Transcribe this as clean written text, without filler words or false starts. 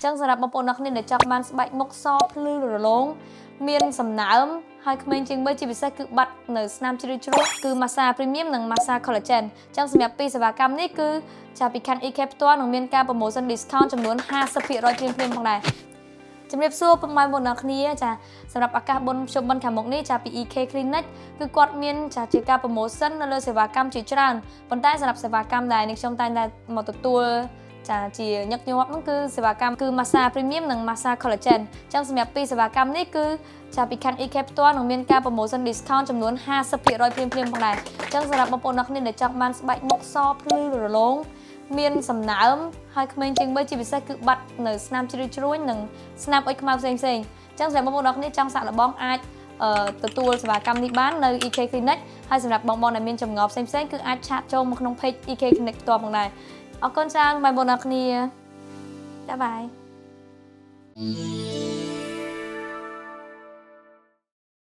ចឹងសម្រាប់បងប្អូនអ្នកគ្នាដែលចង់បានស្បែកមុខសភ្លឺរលោងមានសំណើមហើយក្មេងជាងបីជាពិសេសគឺបាត់នៅស្នាមជ្រៅជ្រោះគឺ Massage Premium និង Massage Collagen ចឹងសម្រាប់ពីសេវាកម្មនេះគឺចាពីខាង EK ផ្ទាល់នឹងមានការ promotion discount ចំនួន 50% ភ្លាមៗផងដែរជំរាបសួរពុកម៉ែបងប្អូនអ្នកគ្នាចាសម្រាប់ឱកាសបុណ្យភ្ជុំបិណ្ឌខាងមុខនេះចាពី EK Clinic គឺគាត់មានចាជាការ promotion នៅលើសេវាកម្មជាច្រើនប៉ុន្តែសម្រាប់សេវាកម្មដែលនេះខ្ញុំតែងតែមកទទួលចាជាញឹកញាប់ហ្នឹងគឺសេវាកម្មគឺ Massage Premium និង Massage Collagen ចឹងសម្រាប់ពីសេវាកម្មនេះគឺចាពីខាង EK ផ្ទាល់នឹងមានការ promotion discount ចំនួន 50% ភ្លាមៗផងដែរចឹងសម្រាប់បងប្អូនអ្នកគ្នាដែលចង់បានស្បែកមុខសភ្លឺរលោងមានសំណើមហើយក្មេងជាងបីជាពិសេសគឺបាត់នៅស្នាមជ្រៅជ្រួញនិងស្នាមអុចខ្មៅផ្សេងៗចឹងសម្រាប់បងប្អូនអ្នកគ្នាចង់សាកល្បងអាចទទួលសេវាកម្មនេះបាននៅ EK Clinic ហើយសម្រាប់បងប្អូនដែលមានចម្ងល់ផ្សេងៗគឺអាចឆាតចូលមកក្នុង page EK Clinic ផ្ទាល់ផងដែរអរគុណច្រើនបងប្អូនអ្នកគ្នាចាបាយ